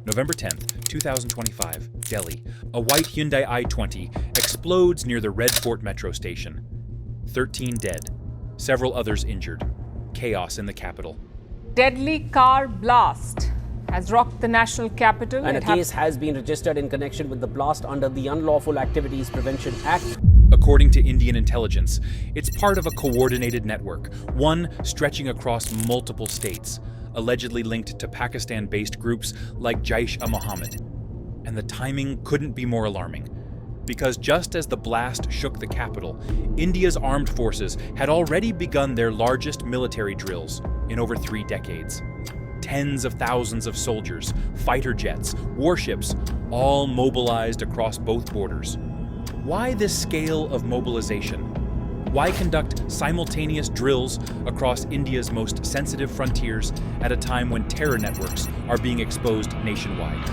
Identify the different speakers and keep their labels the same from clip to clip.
Speaker 1: November 10th, 2025, Delhi. A white Hyundai i20 explodes near the Red Fort metro station. 13 dead, several others injured. Chaos in the capital.
Speaker 2: Deadly car blast has rocked the national capital.
Speaker 3: And a case has been registered in connection with the blast under the Unlawful Activities Prevention Act.
Speaker 1: According to Indian intelligence, it's part of a coordinated network, one stretching across multiple states, allegedly linked to Pakistan-based groups like Jaish-e-Mohammed. And the timing couldn't be more alarming, because just as the blast shook the capital, India's armed forces had already begun their largest military drills in over 3 decades. Tens of thousands of soldiers, fighter jets, warships, all mobilized across both borders. Why this scale of mobilization? Why conduct simultaneous drills across India's most sensitive frontiers at a time when terror networks are being exposed nationwide?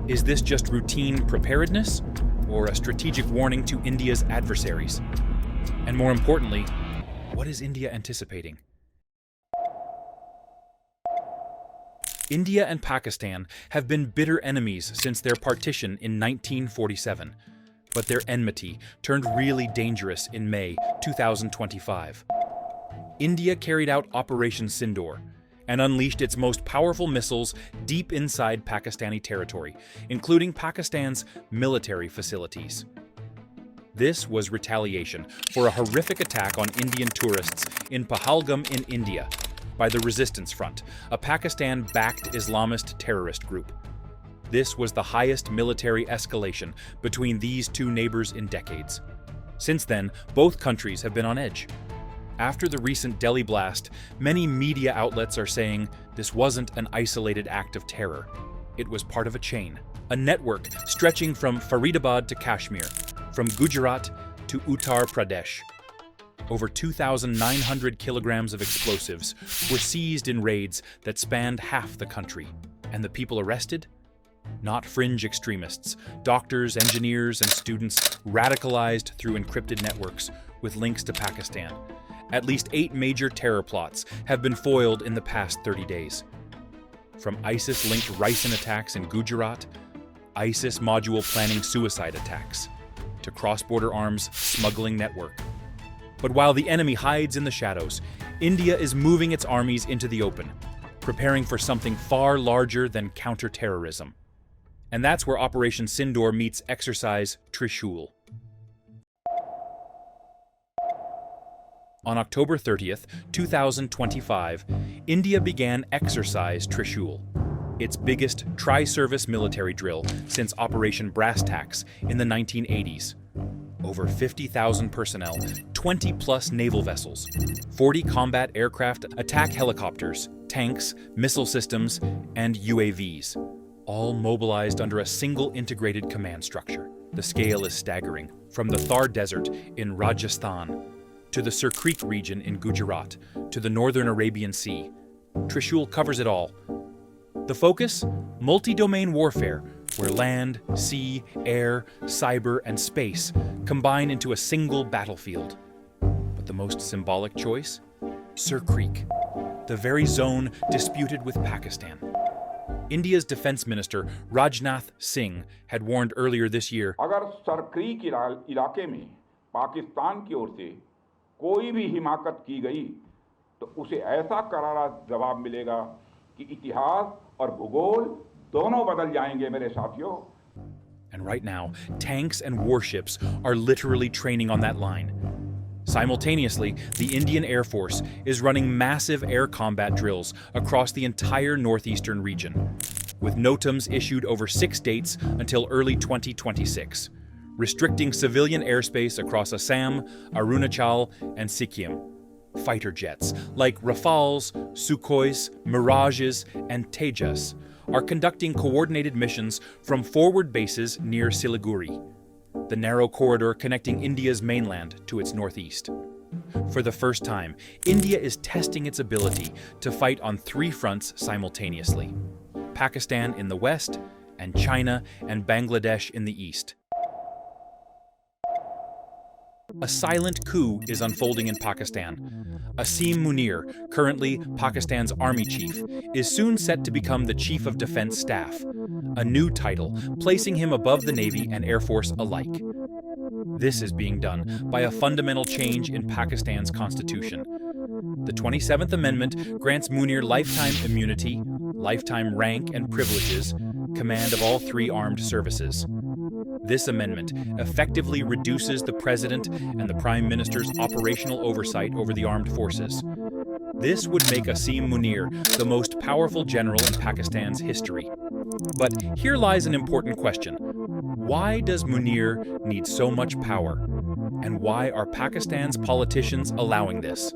Speaker 1: Is this just routine preparedness, or a strategic warning to India's adversaries? And more importantly, what is India anticipating? India and Pakistan have been bitter enemies since their partition in 1947. But their enmity turned really dangerous in May 2025. India carried out Operation Sindoor and unleashed its most powerful missiles deep inside Pakistani territory, including Pakistan's military facilities. This was retaliation for a horrific attack on Indian tourists in Pahalgam in India by the Resistance Front, a Pakistan-backed Islamist terrorist group. This was the highest military escalation between these two neighbors in decades. Since then, both countries have been on edge. After the recent Delhi blast, many media outlets are saying this wasn't an isolated act of terror. It was part of a chain, a network stretching from Faridabad to Kashmir, from Gujarat to Uttar Pradesh. Over 2,900 kilograms of explosives were seized in raids that spanned half the country. And the people arrested? Not fringe extremists, doctors, engineers, and students radicalized through encrypted networks with links to Pakistan. At least 8 major terror plots have been foiled in the past 30 days. From ISIS-linked ricin attacks in Gujarat, ISIS module planning suicide attacks, to cross-border arms smuggling network. But while the enemy hides in the shadows, India is moving its armies into the open, preparing for something far larger than counter-terrorism. And that's where Operation Sindoor meets Exercise Trishul. On October 30th, 2025, India began Exercise Trishul, its biggest tri-service military drill since Operation Brass Tacks in the 1980s. Over 50,000 personnel, 20-plus naval vessels, 40 combat aircraft, attack helicopters, tanks, missile systems, and UAVs, all mobilized under a single integrated command structure. The scale is staggering, from the Thar Desert in Rajasthan to the Sir Creek region in Gujarat to the northern Arabian Sea. Trishul covers it all. The focus? Multi-domain warfare, where land, sea, air, cyber, and space combine into a single battlefield. But the most symbolic choice? Sir Creek, the very zone disputed with Pakistan. India's Defense Minister Rajnath Singh had warned earlier this year,
Speaker 4: अगर sir creek इलाके में पाकिस्तान की ओर से कोई भी हिमाकत की गई तो उसे ऐसा करारा जवाब मिलेगा कि इतिहास और भूगोल दोनों बदल जाएंगे मेरे साथियों.
Speaker 1: And right now, tanks and warships are literally training on that line. Simultaneously, the Indian Air Force is running massive air combat drills across the entire northeastern region, with NOTAMs issued over 6 dates until early 2026, restricting civilian airspace across Assam, Arunachal, and Sikkim. Fighter jets like Rafales, Sukhois, Mirages, and Tejas are conducting coordinated missions from forward bases near Siliguri, the narrow corridor connecting India's mainland to its northeast. For the first time, India is testing its ability to fight on 3 fronts simultaneously: Pakistan in the west, and China and Bangladesh in the east. A silent coup is unfolding in Pakistan. Asim Munir, currently Pakistan's army chief, is soon set to become the Chief of Defense Staff, a new title placing him above the Navy and Air Force alike. This is being done by a fundamental change in Pakistan's constitution. The 27th Amendment grants Munir lifetime immunity, lifetime rank and privileges, command of all three armed services. This amendment effectively reduces the President and the Prime Minister's operational oversight over the armed forces. This would make Asim Munir the most powerful general in Pakistan's history. But here lies an important question. Why does Munir need so much power? And why are Pakistan's politicians allowing this?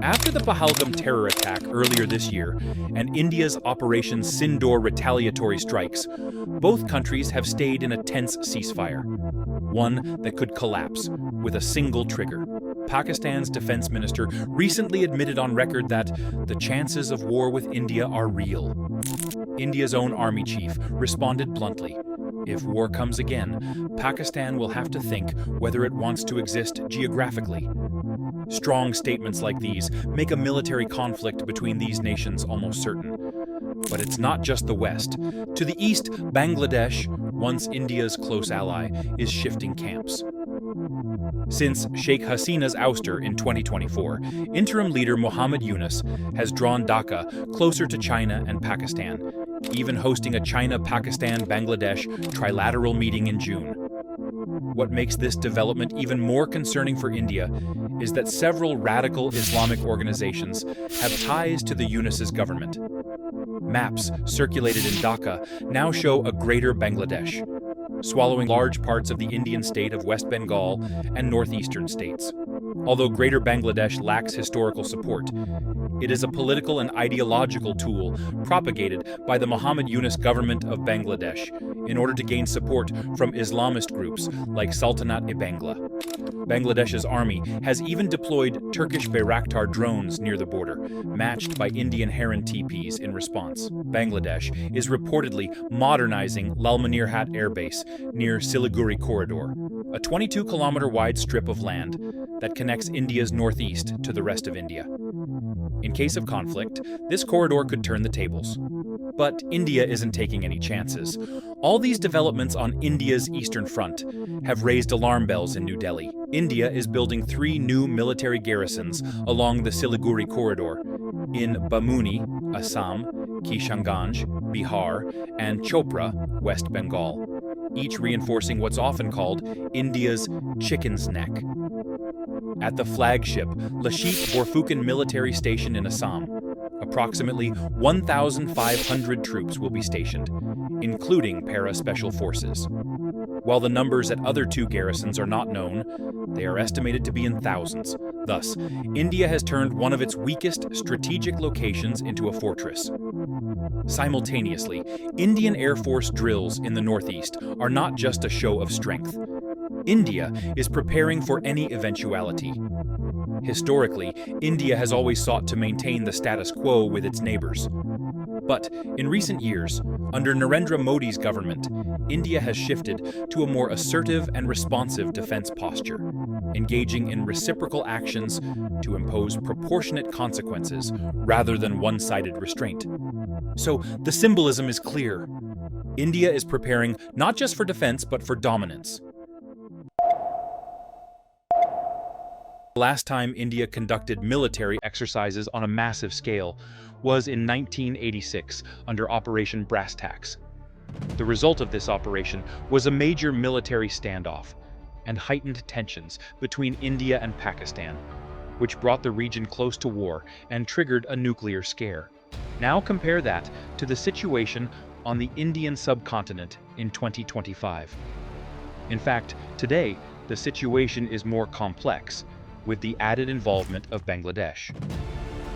Speaker 1: After the Pahalgam terror attack earlier this year and India's Operation Sindoor retaliatory strikes, both countries have stayed in a tense ceasefire, one that could collapse with a single trigger. Pakistan's defense minister recently admitted on record that the chances of war with India are real. India's own army chief responded bluntly, "If war comes again, Pakistan will have to think whether it wants to exist geographically." Strong statements like these make a military conflict between these nations almost certain. But it's not just the West. To the east, Bangladesh, once India's close ally, is shifting camps. Since Sheikh Hasina's ouster in 2024, interim leader Muhammad Yunus has drawn Dhaka closer to China and Pakistan, even hosting a China-Pakistan-Bangladesh trilateral meeting in June. What makes this development even more concerning for India is that several radical Islamic organizations have ties to the Yunus's government. Maps circulated in Dhaka now show a greater Bangladesh, swallowing large parts of the Indian state of West Bengal and northeastern states. Although Greater Bangladesh lacks historical support, it is a political and ideological tool propagated by the Muhammad Yunus government of Bangladesh in order to gain support from Islamist groups like Sultanat-e-Bangla. Bangladesh's army has even deployed Turkish Bayraktar drones near the border, matched by Indian Heron teepees in response. Bangladesh is reportedly modernizing Lalmanirhat Air Base near Siliguri Corridor, a 22-kilometer-wide strip of land that connects India's northeast to the rest of India. In case of conflict, this corridor could turn the tables. But India isn't taking any chances. All these developments on India's eastern front have raised alarm bells in New Delhi. India is building 3 new military garrisons along the Siliguri Corridor in Bamuni, Assam, Kishanganj, Bihar, and Chopra, West Bengal, each reinforcing what's often called India's chicken's neck. At the flagship Lashit Borfukan military station in Assam, approximately 1,500 troops will be stationed, including para-special forces. While the numbers at other 2 garrisons are not known, they are estimated to be in thousands. Thus, India has turned one of its weakest strategic locations into a fortress. Simultaneously, Indian Air Force drills in the northeast are not just a show of strength. India is preparing for any eventuality. Historically, India has always sought to maintain the status quo with its neighbors. But in recent years, under Narendra Modi's government, India has shifted to a more assertive and responsive defense posture, engaging in reciprocal actions to impose proportionate consequences rather than one-sided restraint. So the symbolism is clear. India is preparing not just for defense, but for dominance. The last time India conducted military exercises on a massive scale was in 1986 under Operation Brass Tacks. The result of this operation was a major military standoff and heightened tensions between India and Pakistan, which brought the region close to war and triggered a nuclear scare. Now compare that to the situation on the Indian subcontinent in 2025. In fact, today, the situation is more complex, with the added involvement of Bangladesh.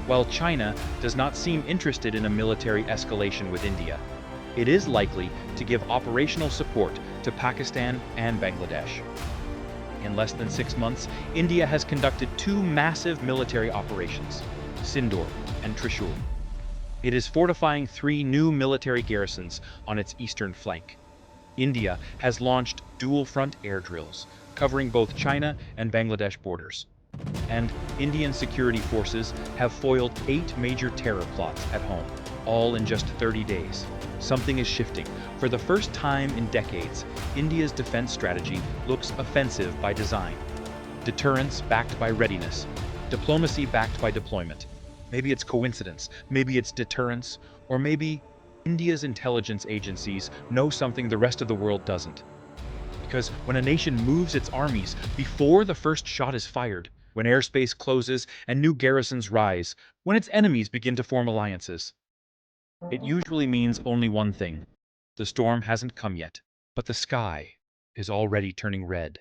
Speaker 1: While China does not seem interested in a military escalation with India, it is likely to give operational support to Pakistan and Bangladesh. In less than 6 months, India has conducted 2 massive military operations, Sindoor and Trishul. It is fortifying 3 new military garrisons on its eastern flank. India has launched dual-front air drills, covering both China and Bangladesh borders. And Indian security forces have foiled 8 major terror plots at home, all in just 30 days. Something is shifting. For the first time in decades, India's defense strategy looks offensive by design. Deterrence backed by readiness. Diplomacy backed by deployment. Maybe it's coincidence, maybe it's deterrence, or maybe India's intelligence agencies know something the rest of the world doesn't. Because when a nation moves its armies before the first shot is fired, when airspace closes and new garrisons rise, when its enemies begin to form alliances, it usually means only one thing. The storm hasn't come yet, but the sky is already turning red.